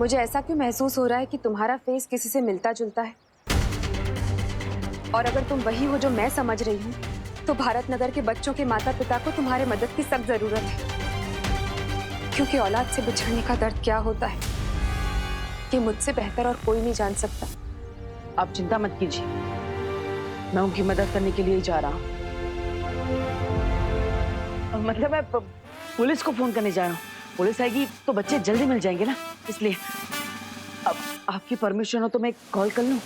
मुझे ऐसा क्यों महसूस हो रहा है कि तुम्हारा फेस किसी से मिलता जुलता है। और अगर तुम वही हो जो मैं समझ रही हूँ, तो भारत नगर के बच्चों के माता पिता को तुम्हारे मदद की सख्त जरूरत है। क्योंकि औलाद से बिछड़ने का दर्द क्या होता है, ये मुझसे बेहतर और कोई नहीं जान सकता। आप चिंता मत कीजिए, मैं उनकी मदद करने के लिए ही जा रहा हूँ। मतलब मैं पुलिस को फोन करने जा रहा हूँ। पुलिस आएगी तो बच्चे जल्दी मिल जाएंगे ना, इसलिए अब आपकी परमिशन हो तो मैं कॉल कर लूँ?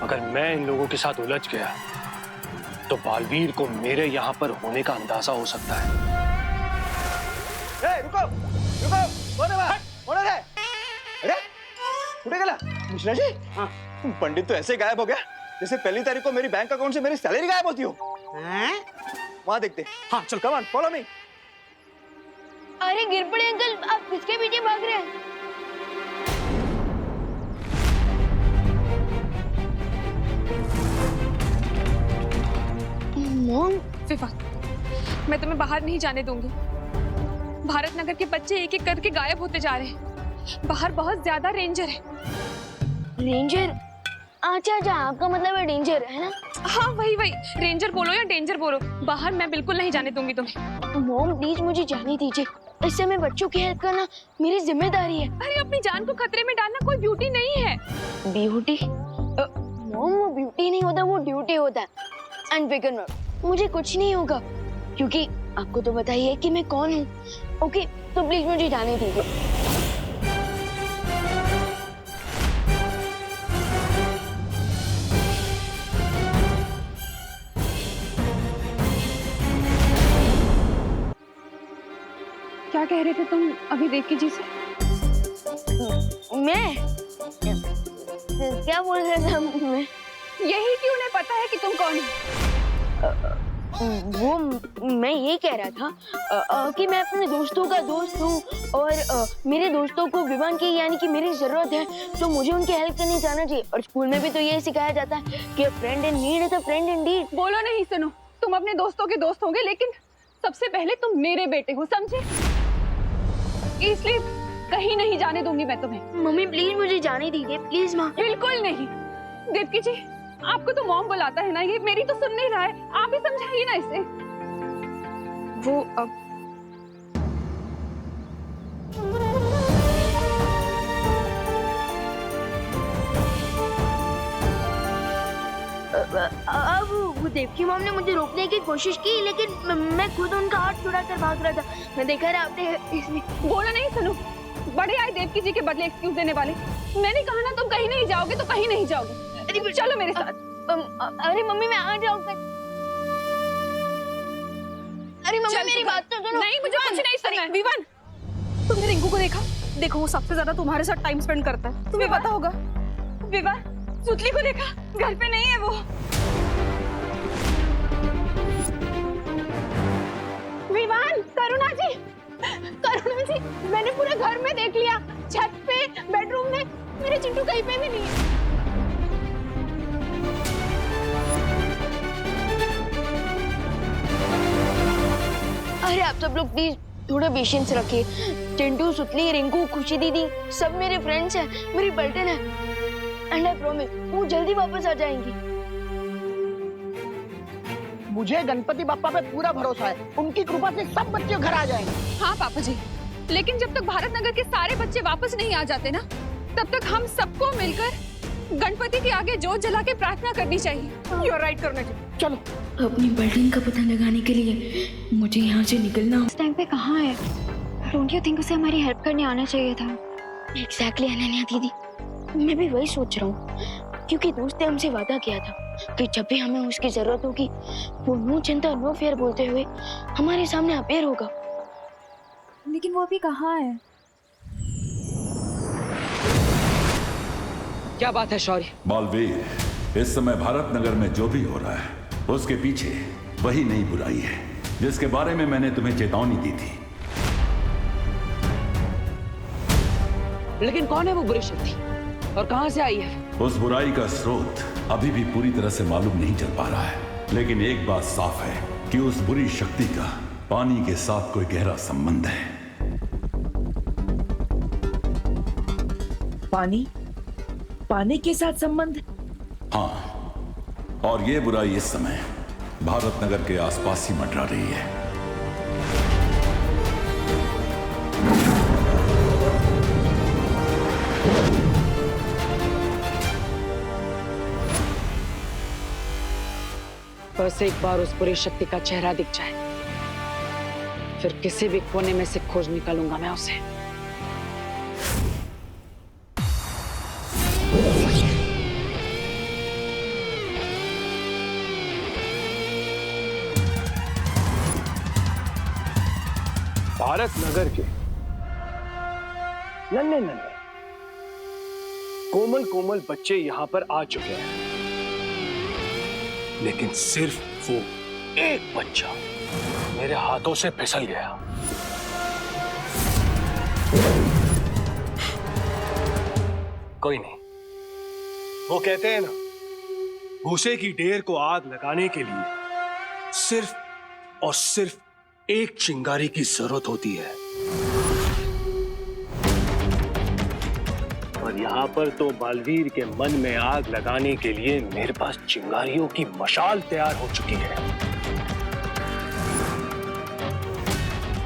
अगर मैं इन लोगों के साथ उलझ गया तो बालवीर को मेरे यहाँ पर होने का अंदाजा हो सकता है। रुको रुको, कौन है? अरे उठे गला मिश्रा जी। हाँ। पंडित तो ऐसे गायब हो गया जैसे पहली तारीख को मेरी बैंक अकाउंट से मेरी सैलरी गायब होती हो। वहां देखते। हाँ चल, कम ऑन फॉलो मी। अरे गिर पड़े अंकल, आप किसके पीछे भाग रहे हैं? मॉम, विवा, मैं तुम्हें बाहर नहीं जाने दूंगी। भारत नगर के बच्चे एक एक करके गायब होते जा रहे हैं। बाहर बहुत ज्यादा रेंजर है। रेंजर? अच्छा अच्छा, आपका मतलब है डेंजर, है ना? हाँ वही वही, रेंजर बोलो या डेंजर बोलो, बाहर मैं बिल्कुल नहीं जाने दूंगी तुम्हें। मॉम प्लीज मुझे जाने दीजिए, इस समय बच्चों की हेल्प करना मेरी जिम्मेदारी है। अरे अपनी जान को खतरे में डालना कोई ब्यूटी नहीं है। ब्यूटी? मॉम वो ब्यूटी नहीं होता, वो ड्यूटी होता है। एंड फिकर मत, मुझे कुछ नहीं होगा क्योंकि आपको तो पता ही है कि मैं कौन हूँ। ओके तो प्लीज मुझे जाने दीजिए। क्या कह रहे थे तुम अभी देवकी जी से? मैं क्या बोल रहा था? मैं यही कि उन्हें पता है कि तुम कौन हो। वो मैं ये कह रहा था कि मैं अपने दोस्तों का दोस्त हूँ और मेरे दोस्तों को विवान की यानी कि मेरी जरूरत है तो मुझे उनकी हेल्प करने जाना चाहिए। और स्कूल में भी तो ये सिखाया जाता है कि friend in need is a friend Indeed. बोलो नहीं, सुनो, तुम अपने दोस्तों के दोस्त होंगे लेकिन सबसे पहले तुम मेरे बेटे हो, समझे? इसलिए कहीं नहीं जाने दूंगी मैं तुम्हें। मम्मी प्लीज मुझे जाने दीजिए, प्लीज माँ। बिल्कुल नहीं। देवकी जी, आपको तो मॉम बुलाता है ना, ये मेरी तो सुन नहीं रहा है, आप ही समझाइए ना इसे। वो अब वो देवकी मॉम ने मुझे रोकने की कोशिश की लेकिन मैं खुद उनका हाथ छुड़ाकर भाग रहा था। मैं देखा रहा आपने इसमें। बोलो नहीं, सुनो, बड़े आए देवकी जी के बदले एक्सक्यूज देने वाले। मैंने कहा ना तुम कहीं नहीं जाओगे तो कहीं नहीं जाओगे। अरे चलो मेरे साथ। अरे मम्मी मैं आ जाऊंगा। अरे मम्मी मेरी बात तो सुनो। नहीं, मुझे कुछ नहीं सुनना है। विवान, तुमने रिंकू को देखा? देखो वो सबसे ज्यादा तुम्हारे साथ टाइम स्पेंड करता है, तुम्हें पता होगा। विवान, सुतली को देखा? घर पे नहीं है वो। विवान, करुणा जी, करुणा जी, मैंने पूरे घर में देख लिया, छत पे, बेडरूम में, मेरे चिंटू कहीं पे भी नहीं है। अरे आप सब लोग प्लीज थोड़ा पेशेंस रखिए। चिंटू, सुतली, रिंकू, खुशी दीदी सब मेरे फ्रेंड्स हैं, मेरी पलटन है। एंड आई प्रॉमिस वो जल्दी वापस आ जाएंगी। मुझे गणपति बप्पा पे पूरा भरोसा है, उनकी कृपा से सब बच्चे घर आ जाएंगे। हाँ पापा जी, लेकिन जब तक भारत नगर के सारे बच्चे वापस नहीं आ जाते ना, तब तक हम सबको मिलकर गणपति के आगे जोत जला के प्रार्थना करनी चाहिए। यू आर राइट करना जी। चलो अपनी पलटन का पता लगाने के लिए मुझे यहाँ से निकलना। इस टाइम पे कहाँ है? डोंट यू थिंक उसे हमारी हेल्प करने आना चाहिए था? एग्जैक्टली अनन्या दीदी, मैं भी वही सोच रहा हूँ क्योंकि दोस्त ने हमसे वादा किया था कि जब भी हमें उसकी जरूरत होगी वो नो चिंता नो फियर बोलते हुए हमारे सामने अपीयर होगा। लेकिन वो अभी कहाँ है? क्या बात है शौर्य? बालवीर, इस समय भारत नगर में जो भी हो रहा है उसके पीछे वही नई बुराई है जिसके बारे में मैंने तुम्हें चेतावनी दी थी। लेकिन कौन है वो बुरी शक्ति और कहां से आई है? उस बुराई का स्रोत अभी भी पूरी तरह से मालूम नहीं चल पा रहा है, लेकिन एक बात साफ है कि उस बुरी शक्ति का पानी के साथ कोई गहरा संबंध है। पानी के साथ संबंध? हाँ, और ये बुराई इस समय भारत नगर के आसपास ही मंडरा रही है। बस एक बार उस बुरी शक्ति का चेहरा दिख जाए, फिर किसी भी कोने में से खोज निकालूंगा मैं उसे। भारत नगर के नन्हे नन्हे कोमल कोमल बच्चे यहां पर आ चुके हैं, लेकिन सिर्फ वो एक बच्चा मेरे हाथों से फिसल गया। कोई नहीं, वो कहते हैं ना, भूसे की ढेर को आग लगाने के लिए सिर्फ और सिर्फ एक चिंगारी की जरूरत होती है, और यहां पर तो बालवीर के मन में आग लगाने के लिए मेरे पास चिंगारियों की मशाल तैयार हो चुकी है।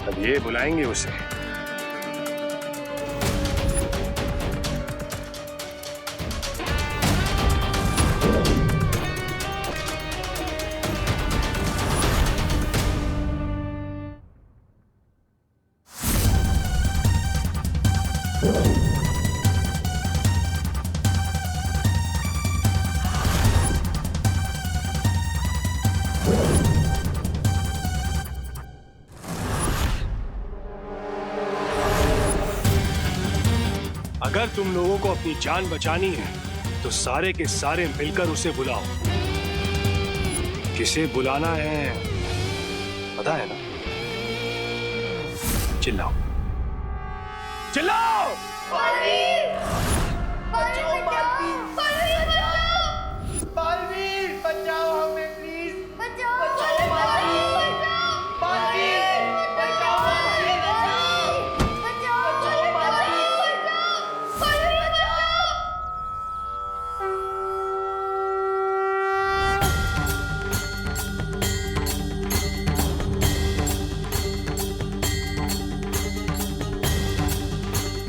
अब ये बुलाएंगे उसे। अगर तुम लोगों को अपनी जान बचानी है तो सारे के सारे मिलकर उसे बुलाओ। किसे बुलाना है पता है ना? चिल्लाओ चिल्लाओ। बालवीर बचाओ हमें प्लीज।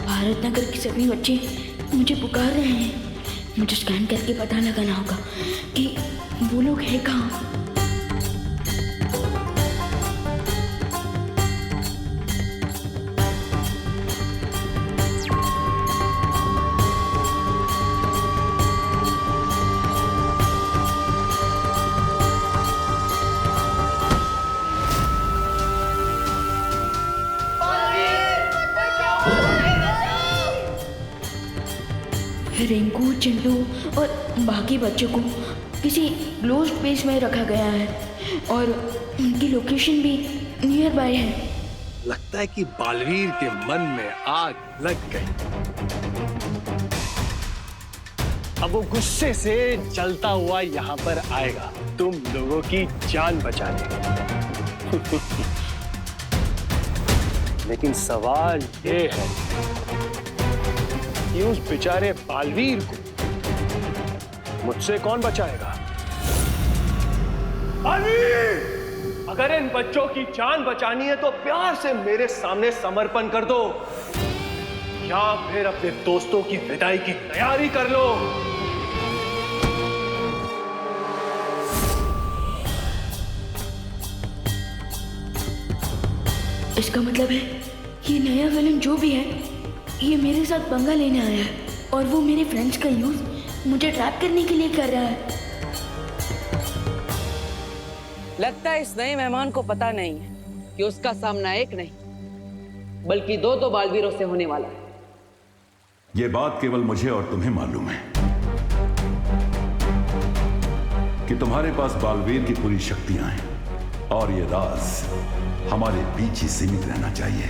भारत नगर के सभी बच्चे मुझे पुकार रहे हैं। मुझे स्कैन करके पता लगाना होगा कि वो लोग हैं कहाँ। रिंकू, चिंटू और बाकी बच्चों को किसी क्लोज स्पेस में रखा गया है और उनकी लोकेशन भी नियर बाय है। लगता है कि बालवीर के मन में आग लग गई। अब वो गुस्से से जलता हुआ यहाँ पर आएगा तुम लोगों की जान बचाने। लेकिन सवाल ये है कि उस बेचारे बालवीर को मुझसे कौन बचाएगा? बालवीर! अगर इन बच्चों की जान बचानी है तो प्यार से मेरे सामने समर्पण कर दो, या फिर अपने दोस्तों की विदाई की तैयारी कर लो। इसका मतलब है ये नया विलन जो भी है ये मेरे साथ पंगा लेने आया है और वो मेरे फ्रेंड्स का यूज मुझे ट्रैप करने के लिए कर रहा है। लगता है इस नए मेहमान को पता नहीं है कि उसका सामना एक नहीं बल्कि दो बालवीरों से होने वाला है। ये बात केवल मुझे और तुम्हें मालूम है कि तुम्हारे पास बालवीर की पूरी शक्तियां हैं और ये राज हमारे बीच ही सीमित रहना चाहिए।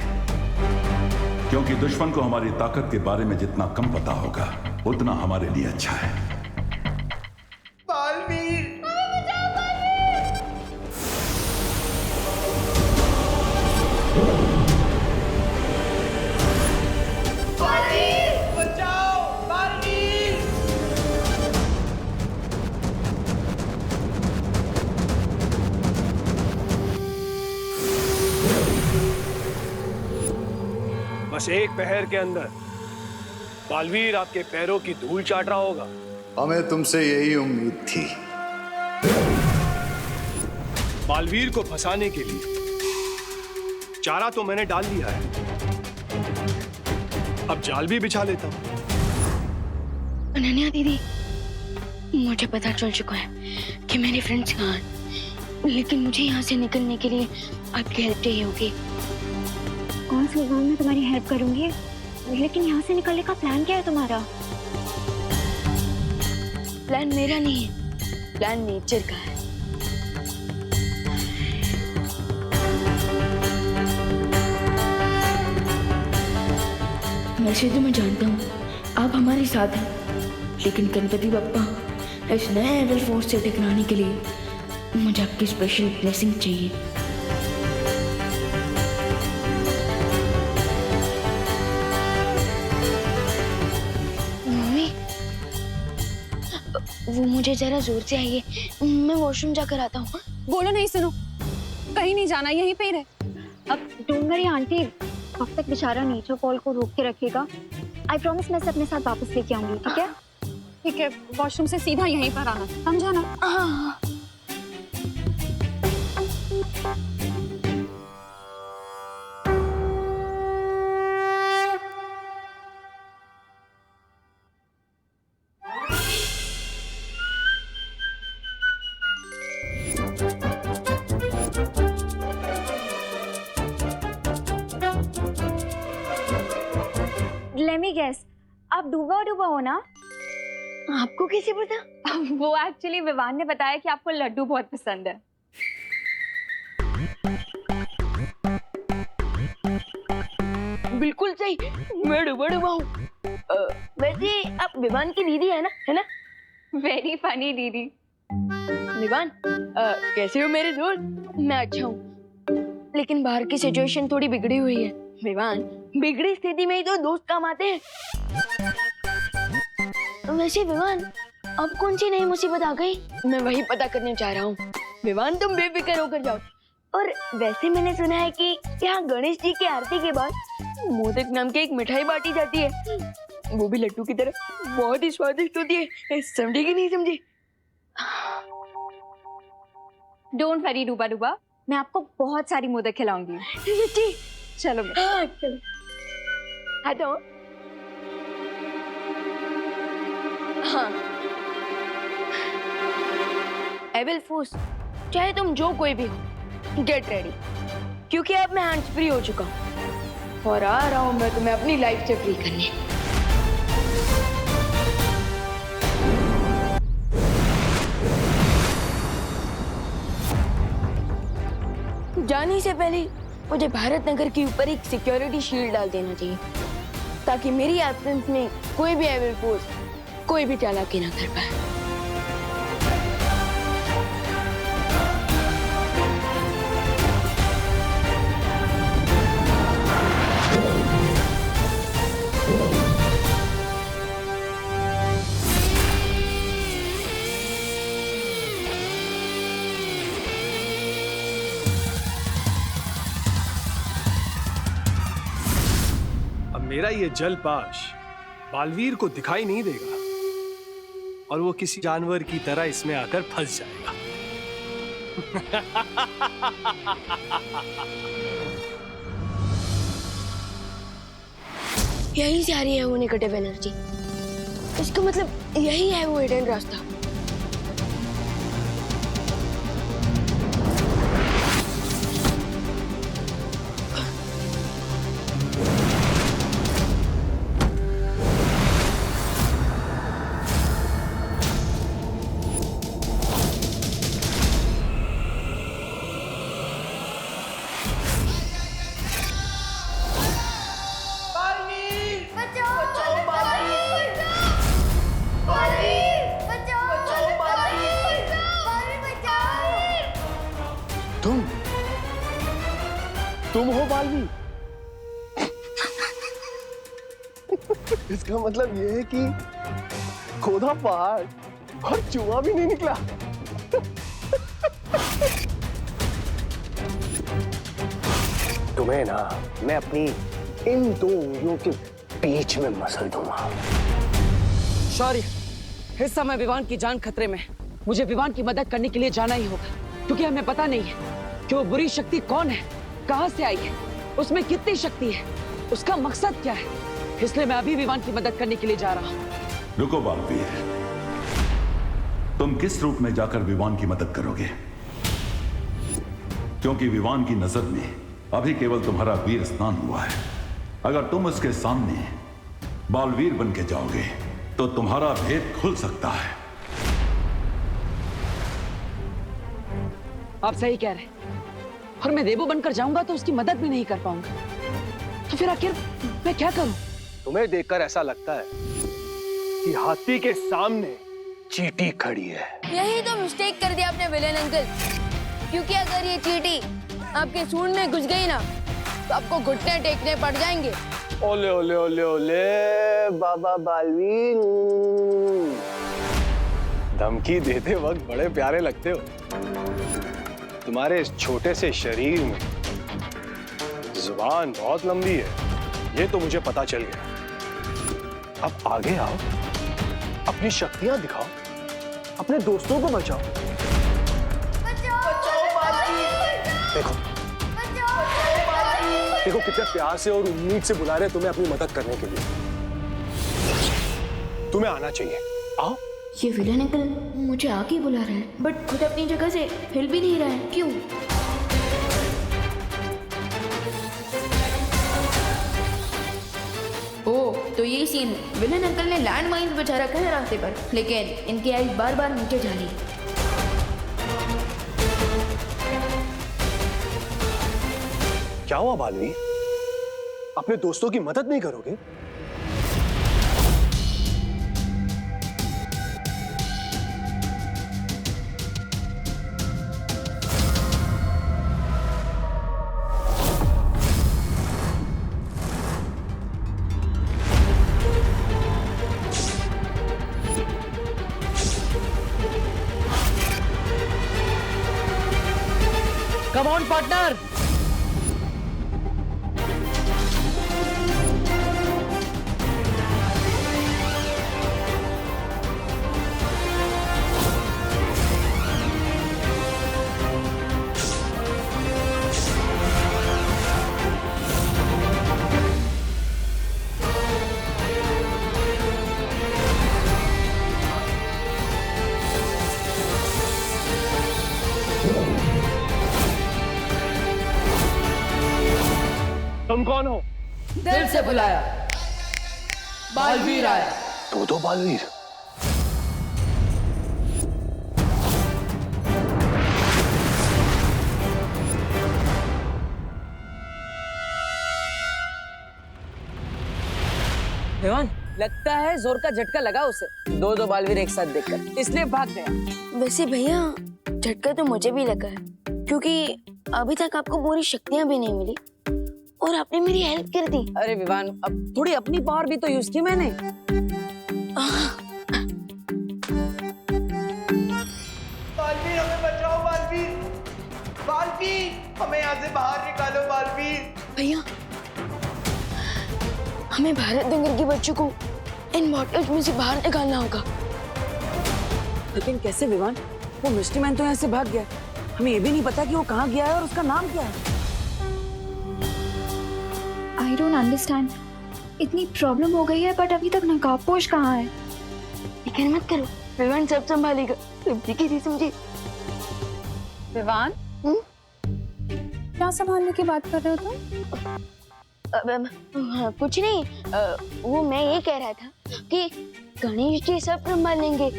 क्योंकि दुश्मन को हमारी ताकत के बारे में जितना कम पता होगा उतना हमारे लिए अच्छा है। बस एक पहर के अंदर बालवीर आपके पैरों की धूल चाट रहा होगा। हमें तुमसे यही उम्मीद थी। बालवीर को फंसाने के लिए चारा तो मैंने डाल दिया है, अब जाल भी बिछा लेता हूं। अनन्या दीदी, मुझे पता चल चुका है कि मेरे फ्रेंड्स कहाँ हैं, लेकिन मुझे यहाँ से निकलने के लिए आपकी हेल्प चाहिए होगी। कौन सी बात, मैं तुम्हारी हेल्प करूंगी, लेकिन यहाँ से निकलने का प्लान क्या है तुम्हारा? प्लान मेरा नहीं है, प्लान नेचर का है। वैसे तो मैं जानता हूँ आप हमारे साथ हैं, लेकिन गणपति बप्पा, इस नए एविल फोर्स से टकराने के लिए मुझे आपकी स्पेशल ब्लेसिंग चाहिए। मम्मी, वो मुझे जरा जोर से आइए, मैं वॉशरूम जाकर आता हूँ। बोलो नहीं, सुनो, कहीं नहीं जाना, यहीं पे ही रहे। अब डोंट वरी आंटी, कब तक बेचारा नेचर कॉल को रोक के रखेगा? आई प्रॉमिस मैं इसे अपने साथ वापस लेके आऊंगी, ठीक है? ठीक है, वॉशरूम से सीधा यहीं पर आना, समझा ना? हाँ। लेट मी गेस, आप डूबा डूबा हो ना? आपको कैसे पता? वो एक्चुअली विवान ने बताया कि आपको लड्डू बहुत पसंद है। बिल्कुल सही, मैं डूबा डूबा हूँ। वैसे आप विवान की दीदी है ना? वेरी फनी दीदी। विवान, कैसे हो मेरे दोस्त? मैं अच्छा हूँ, लेकिन बाहर की सिचुएशन थोड़ी बिगड़ी हुई है। विवान, बिगड़ी स्थिति में ही तो दोस्त काम आते हैं। वैसे विवान, अब कौन सी नई मुसीबत आ गई? मैं वही पता करने चाह रहा हूँ। विवान, तुम बेफिक्र होकर जाओ। और वैसे मैंने सुना है कि यहाँ गणेश जी की आरती के बाद मोदक नाम की एक मिठाई बांटी जाती है, वो भी लड्डू की तरह, बहुत ही स्वादिष्ट होती है। समझी कि नहीं समझी? डोंट वरी डूबा डूबा, मैं आपको बहुत सारी मोदक खिलाऊंगी। चलो चलो, आता हूँ। हाँ, एविल फोर्स, चाहे तुम जो कोई भी हो, गेट रेडी, क्योंकि अब मैं हैंड्स फ्री हो चुका हूँ और आ रहा हूँ मैं तुम्हें अपनी लाइफ से फ्री करने। जाने से पहले मुझे भारत नगर के ऊपर एक सिक्योरिटी शील्ड डाल देना चाहिए, ताकि मेरी एब्सेंस में कोई भी एविल फोर्स कोई भी चालाकी ना कर पाए। अब मेरा ये जलपाश बालवीर को दिखाई नहीं देगा और वो किसी जानवर की तरह इसमें आकर फंस जाएगा। यहीं से आ रही है वो नेगेटिव एनर्जी, इसका मतलब यही है वो हिडन रास्ता। तुम हो बालवी? इसका मतलब ये है कि खोदा पहाड़ और चूहा भी नहीं निकला। तुम्हें ना मैं अपनी इन दो उंगलियों के बीच में मसल दूंगा। शौर्य, इस समय विवान की जान खतरे में। मुझे विवान की मदद करने के लिए जाना ही होगा, क्योंकि हमें पता नहीं है कि वो बुरी शक्ति कौन है, कहां से आई है, उसमें कितनी शक्ति है, उसका मकसद क्या है। इसलिए मैं अभी विवान की मदद करने के लिए जा रहा हूँ। रुको बालवीर, तुम किस रूप में जाकर विवान की मदद करोगे? क्योंकि विवान की नजर में अभी केवल तुम्हारा वीर स्नान हुआ है। अगर तुम उसके सामने बालवीर बन के जाओगे तो तुम्हारा भेद खुल सकता है। आप सही कह रहे हैं, और मैं देवो बनकर जाऊंगा तो उसकी मदद भी नहीं कर पाऊंगा। तो फिर आखिर मैं क्या करूं? तुम्हें देखकर ऐसा लगता है कि हाथी के सामने चींटी खड़ी है। यही तो मिस्टेक कर दिया आपने विलेन अंकल, क्योंकि अगर ये चींटी आपके सूंड में घुस गई ना तो आपको घुटने टेकने पड़ जाएंगे। ओले ओले ओले ओले बाबा बालवीर, धमकी देते वक्त बड़े प्यारे लगते हो। तुम्हारे इस छोटे से शरीर में जुबान बहुत लंबी है, ये तो मुझे पता चल गया। अब आगे आओ, अपनी शक्तियां दिखाओ, अपने दोस्तों को बचाओ। देखो देखो कितने प्यार से और उम्मीद से बुला रहे तुम्हें अपनी मदद करने के लिए। तुम्हें आना चाहिए, आओ। ये विलेन अंकल मुझे आके बुला रहा है, बट खुद अपनी जगह से हिल भी नहीं रहा है। क्यों? ओह, तो ये सीन, विलेन अंकल ने लैंड माइन्स बचा रखा है रास्ते पर, लेकिन इनकी आइज बार बार नीचे जा रही है। क्या हुआ बालवी? अपने दोस्तों की मदद नहीं करोगे? Come on partner. तुम कौन हो? दिल से बुलाया, बालवीर आया। दो बालवीर। विवान, लगता है जोर का झटका लगा उसे, दो बालवीर एक साथ देखकर, इसलिए भाग गया। वैसे भैया, झटका तो मुझे भी लगा है, क्योंकि अभी तक आपको पूरी शक्तियां भी नहीं मिली और आपने मेरी हेल्प कर दी। अरे विवान, अब थोड़ी अपनी पावर भी तो यूज की मैंने। बालवीर, हमें बचाओ बालवीर, बालवीर, हमें यहाँ से बाहर निकालो बालवीर। भैया, हमें भारत दंगल के बच्चों को इन मॉडल्स में से बाहर निकालना होगा। लेकिन कैसे विवान? वो मिस्टी मैन तो यहाँ से भाग गया, हमें ये भी नहीं पता कि वो कहाँ गया है और उसका नाम क्या है। I don't understand. इतनी प्रॉब्लम हो गई है, बट अभी तक नकाबपोश कहाँ है? फिक्र मत करो, विवान सब संभालेगा। समझी कि नहीं समझी? विवान, क्या संभालने की बात कर रहे हो तुम? कुछ नहीं, वो मैं ये कह रहा था कि गणेश जी सब संभालेंगे।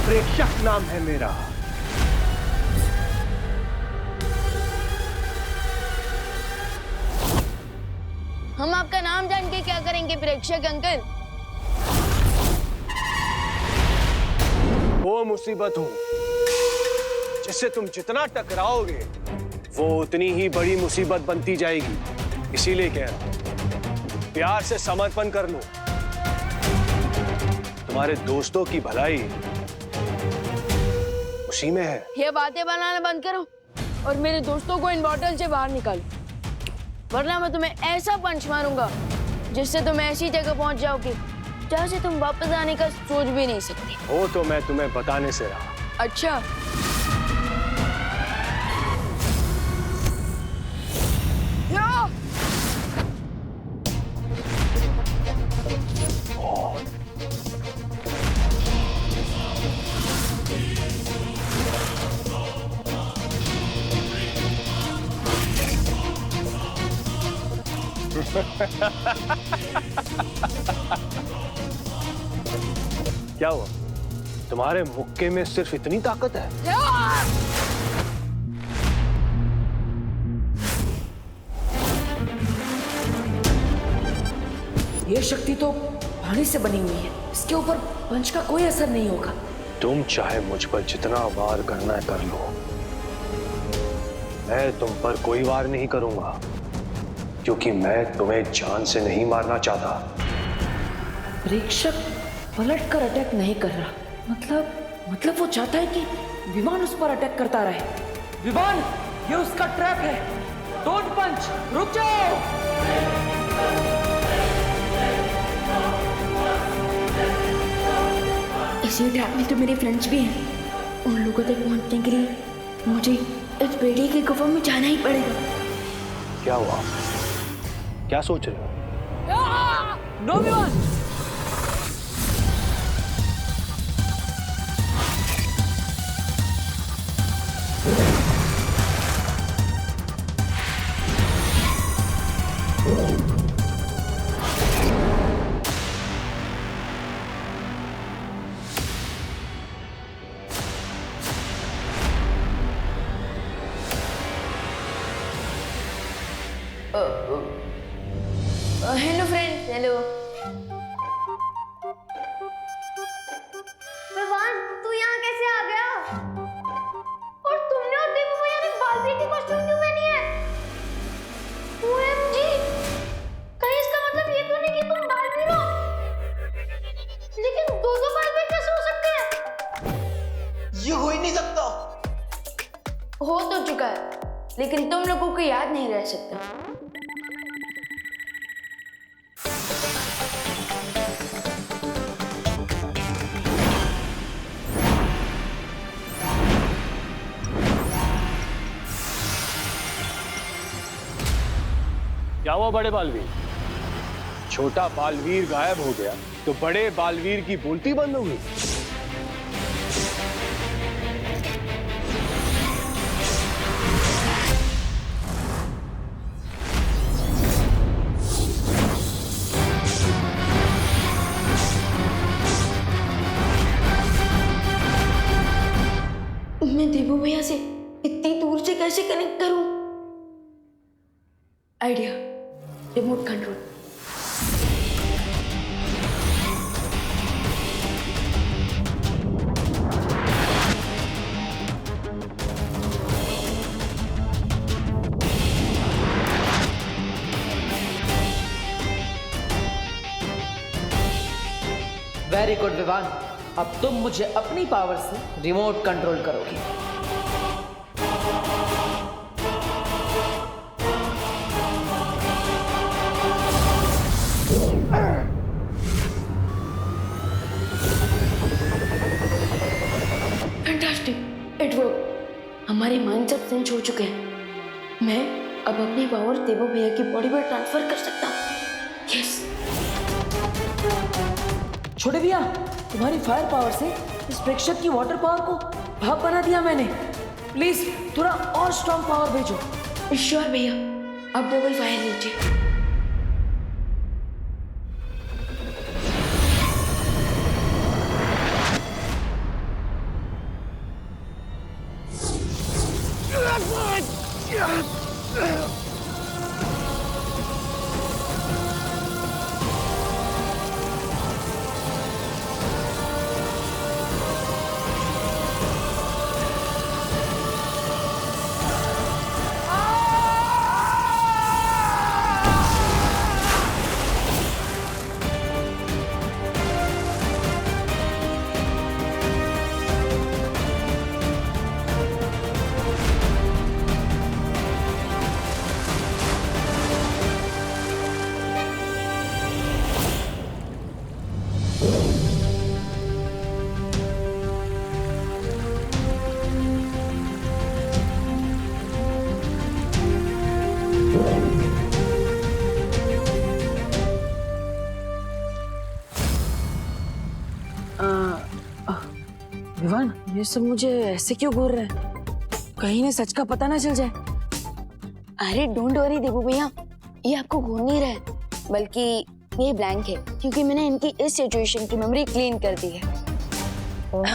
प्रेक्षक नाम है मेरा। हम आपका नाम जान के क्या करेंगे प्रेक्षक अंकल? मुसीबत हूं जिससे तुम जितना टकराओगे वो उतनी ही बड़ी मुसीबत बनती जाएगी। इसीलिए कह रहा हूं, प्यार से समर्पण कर लो। तुम्हारे दोस्तों की भलाई उसी में है। ये बातें बनाना बंद करो और मेरे दोस्तों को इन बॉटल से बाहर निकालो, वरना मैं तुम्हें ऐसा पंच मारूंगा जिससे तुम ऐसी जगह पहुंच जाओगे जहां से तुम वापस आने का सोच भी नहीं सकते। वो तो मैं तुम्हें बताने से रहा। अच्छा, क्या हुआ? तुम्हारे मुक्के में सिर्फ इतनी ताकत है? ये शक्ति तो पानी से बनी हुई है, इसके ऊपर पंच का कोई असर नहीं होगा। तुम चाहे मुझ पर जितना वार करना है कर लो, मैं तुम पर कोई वार नहीं करूंगा, क्योंकि मैं तुम्हें जान से नहीं मारना चाहता। प्रेक्षक पलट कर अटैक नहीं कर रहा, मतलब वो चाहता है कि विमान उस पर अटैक करता रहे। विमान, ये उसका ट्रैप है। डोंट पंच, रुक जाओ। इसी ट्रैप में तो मेरे फ्रेंड्स भी हैं। उन लोगों तक पहुंचने के लिए मुझे इस बेड़ी के गुफा में जाना ही पड़ेगा। क्या हुआ? क्या सोच रहे हो? नो विमान। Hello friends, hello. विवान, तू यहाँ कैसे आ गया? और तुमने और दीपू भैया ने बालवीर की कॉस्ट्यूम क्यों पहनी है? OMG! कहीं इसका मतलब ये तो नहीं कि तुम बालवीर हो? लेकिन दो बालवीर कैसे हो सकते हैं? ये हो ही नहीं सकता। हो तो चुका है, लेकिन तुम लोगों को याद नहीं रह सकता। क्या हुआ बड़े बालवीर? छोटा बालवीर गायब हो गया तो बड़े बालवीर की बोलती बंद हो गई। मैं देवू भैया से इतनी दूर से कैसे कनेक्ट करूं? Idea, remote control. Very good Vivaan, अब तुम मुझे अपनी पावर से रिमोट कंट्रोल करोगी। Fantastic, it work. हमारे माइंड सब सिंच हो चुके हैं। मैं अब अपनी पावर देवू भैया की बॉडी में ट्रांसफर कर सकता हूँ। यस। छोटे भैया, तुम्हारी फायर पावर से इस प्रेक्षक की वाटर पावर को भाप बना दिया मैंने। प्लीज थोड़ा और स्ट्रॉन्ग पावर भेजो। श्योर भैया, अब डबल फायर लीजिए। विवान, ये सब मुझे ऐसे क्यों घूर रहा है? कहीं इन्हें सच का पता ना चल जाए। अरे डोंट वरी देबू भैया, ये आपको घूर नहीं रहा है, बल्कि ये ब्लैंक है क्योंकि मैंने इनकी इस सिचुएशन की मेमोरी क्लीन कर दी है। ओह,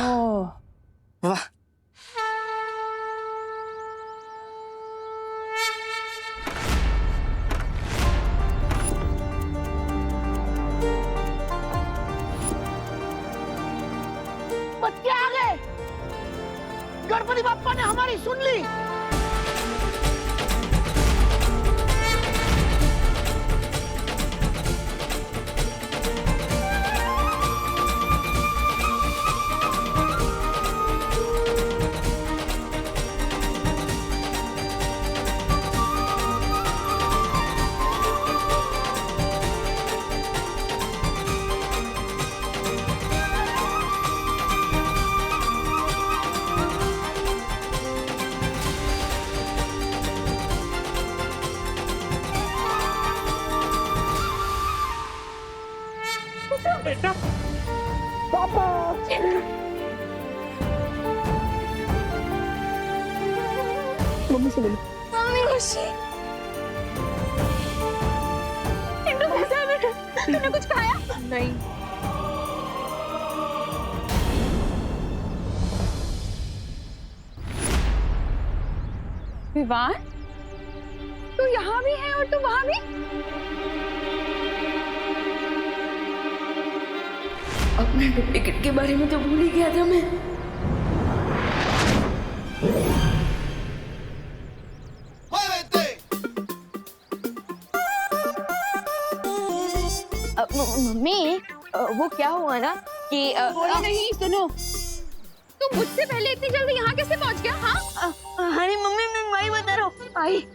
वाह। बच्चे आ गए। गणपति बाप्पा ने हमारी सुन ली। बेटा पापा मम्मी से मिलो। मम्मी खुशी, तूने कुछ खाया? नहीं। विवान, तू यहाँ भी है और तू वहाँ भी? अपने टिकट के बारे में तो भूल ही गया था मैं। मम्मी, वो क्या हुआ ना कि नहीं, सुनो, तू मुझसे पहले इतनी जल्दी यहाँ कैसे पहुँच गया? हाँ, अरे मम्मी मैं वही बता रहा हूँ। आई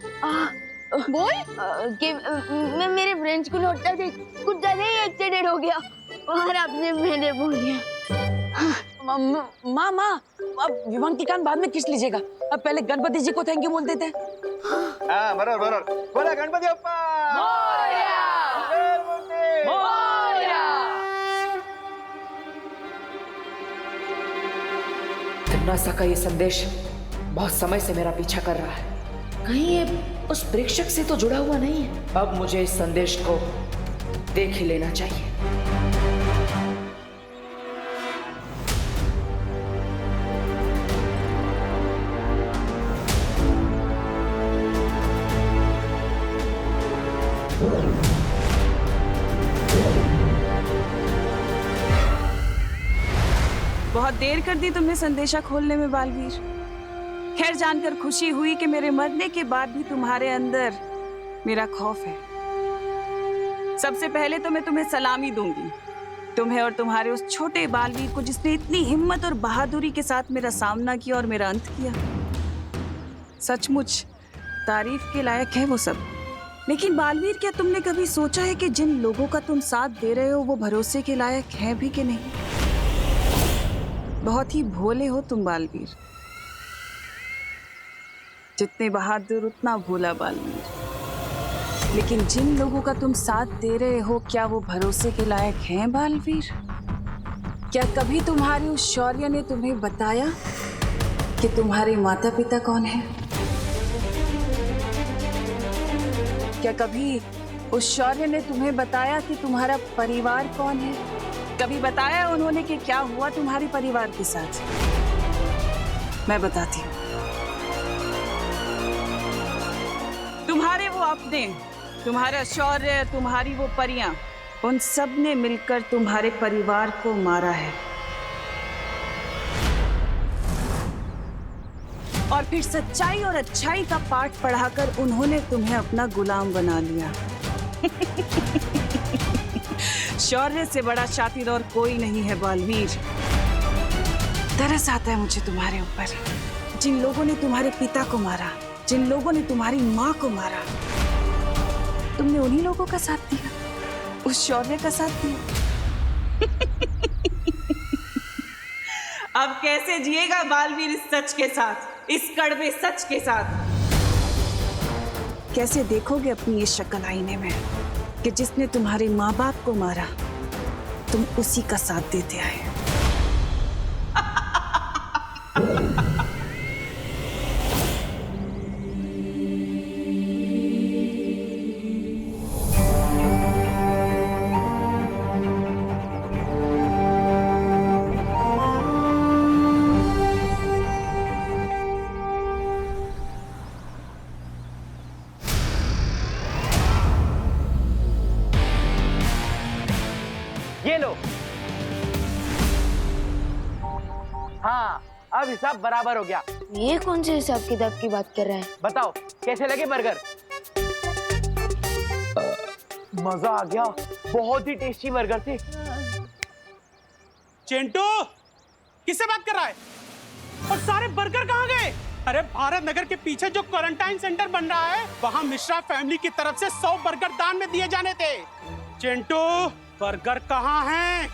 बोल कि मैं मेरे फ्रेंड्स को लौटता थे, कुछ ज्यादा ही एक्सीडेंट हो गया और आपने मैंने बोल दिया। माँ, अब विवान की कान बाद में किस लीजिएगा, अब पहले गणपति जी को थैंक यू बोल देते हैं। हाँ, बराबर। बोला गणपति बप्पा मोरया। नासा का ये संदेश बहुत समय से मेरा पीछा कर रहा है। कहीं ये उस प्रेक्षक से तो जुड़ा हुआ नहीं है। अब मुझे इस संदेश को देख ही लेना चाहिए। बहुत देर कर दी तुमने संदेशा खोलने में बालवीर। खैर, जानकर खुशी हुई कि मेरे मरने के बाद भी तुम्हारे अंदर मेरा खौफ है। सबसे पहले तो मैं तुम्हें सलामी दूंगी, तुम्हें और तुम्हारे उस छोटे बालवीर को जिसने इतनी हिम्मत और बहादुरी के साथ मेरा सामना किया और मेरा अंत किया। सचमुच तारीफ के लायक है वो सब। लेकिन बालवीर, क्या तुमने कभी सोचा है कि जिन लोगों का तुम साथ दे रहे हो वो भरोसे के लायक हैं भी कि नहीं? बहुत ही भोले हो तुम बालवीर, जितने बहादुर उतना भोला बालवीर। लेकिन जिन लोगों का तुम साथ दे रहे हो, क्या वो भरोसे के लायक हैं बालवीर? क्या कभी तुम्हारी उस शौर्य ने तुम्हें बताया कि तुम्हारे माता पिता कौन हैं? क्या कभी उस शौर्य ने तुम्हें बताया कि तुम्हारा परिवार कौन है? कभी बताया उन्होंने कि क्या हुआ तुम्हारे परिवार के साथ? मैं बताती हूँ। तुम्हारे वो अपने, तुम्हारा शौर्य, तुम्हारी वो परियां, उन सब ने मिलकर तुम्हारे परिवार को मारा है और फिर सच्चाई और अच्छाई का पाठ पढ़ाकर उन्होंने तुम्हें अपना गुलाम बना लिया। शौर्य से बड़ा शातिर और कोई नहीं है बालवीर। तरस आता है मुझे तुम्हारे ऊपर। जिन लोगों ने तुम्हारे पिता को मारा, जिन लोगों ने तुम्हारी माँ को मारा, तुमने उन्हीं लोगों का साथ दिया, उस शौर्य का साथ दिया। अब कैसे जिएगा बालवीर इस सच के साथ, इस कड़वे सच के साथ? कैसे देखोगे अपनी ये शक्ल आईने में कि जिसने तुम्हारे माँ बाप को मारा, तुम उसी का साथ देते आए? ये लो। हाँ, अब हिसाब बराबर हो गया। ये कौन से हिसाब किताब की बात कर रहा है? बताओ कैसे लगे बर्गर? मजा आ गया, बहुत ही टेस्टी बर्गर थे। चिंटू, किससे बात कर रहा है? और सारे बर्गर कहाँ गए? अरे भारत नगर के पीछे जो क्वारंटाइन सेंटर बन रहा है, वहाँ मिश्रा फैमिली की तरफ से 100 बर्गर दान में दिए जाने थे। चिंटू, बर्गर कहाँ हैं?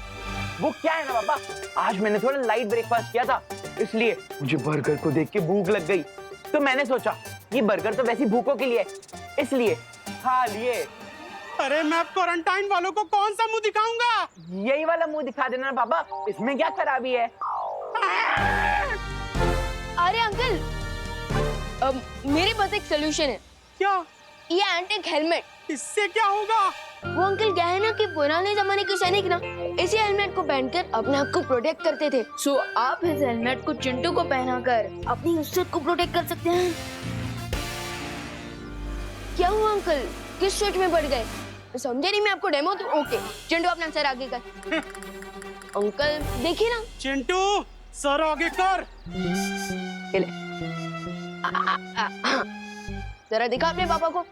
वो क्या है ना बाबा, आज मैंने थोड़ा लाइट ब्रेकफास्ट किया था, इसलिए मुझे बर्गर को देख के भूख लग गई। तो मैंने सोचा ये बर्गर तो वैसी भूखों के लिए, इसलिए खा लिए। अरे मैं क्वारंटाइन वालों को कौन सा मुंह दिखाऊंगा? यही वाला मुंह दिखा देना बाबा, इसमें क्या खराबी है? अरे अंकल, मेरे पास एक सोल्यूशन है। क्या? ये एंटिक हेलमेट। इससे क्या होगा? वो अंकल क्या है ना कि पुराने जमाने के सैनिक ना इसी हेलमेट को पहनकर अपने आप को प्रोटेक्ट करते थे। सो आप इस हेलमेट को चिंटू को पहनाकर अपनी इज्जत को प्रोटेक्ट कर सकते हैं। क्या हुआ अंकल, किस सोच में पड़ गए? समझे नहीं मैं आपको डेमो तो ओके। चिंटू अपना सर आगे कर। अंकल देखिए ना। चिंटू सर आगे कर। ये ले। जरा दिखा अपने पापा को।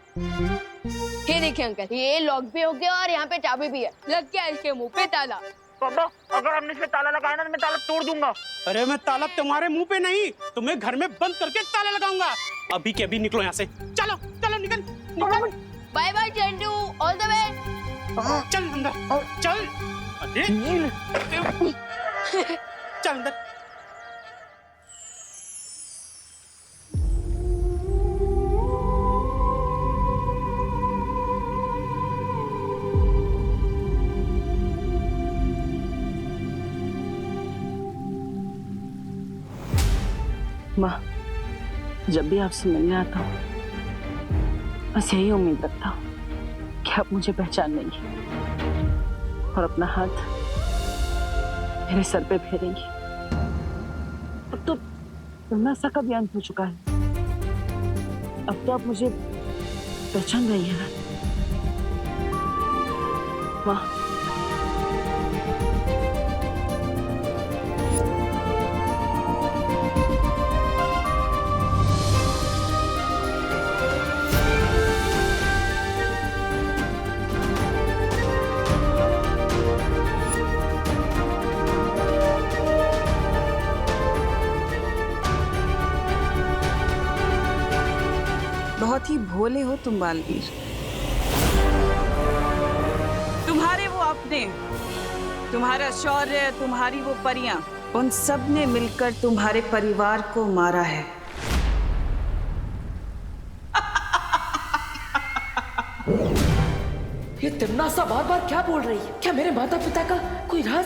ये देखिए अंकल, ये लॉक भी हो गया और यहाँ पे चाबी भी है। लग गया इसके मुंह पे ताला। पापा, अगर हमने इसमें ताला लगाया ना तो मैं ताला तोड़ दूंगा। अरे मैं ताला तुम्हारे मुंह पे नहीं, तुम्हें घर में बंद करके ताला लगाऊंगा। अभी के अभी निकलो यहाँ से। चलो चलो निकल निकल। Bye bye Chintu, all the way. चल अंदर चल। अरे चल अंदर। माँ, जब भी आपसे मिलने आता हूँ बस यही उम्मीद रखता हूँ कि आप मुझे पहचान लेंगी और अपना हाथ मेरे सर पे फेरेंगी। अब तो तमाशा का भी अंत हो चुका है। अब तो आप मुझे पहचान रही हैं ना माँ? बहुत ही भोले हो तुम बालवीर। तुम्हारे वो अपने, तुम्हारा शौर्य, तुम्हारी वो परियां, उन सब ने मिलकर तुम्हारे परिवार को मारा है। ये तिम्नासा बार बार क्या बोल रही है? क्या मेरे माता पिता का कोई राज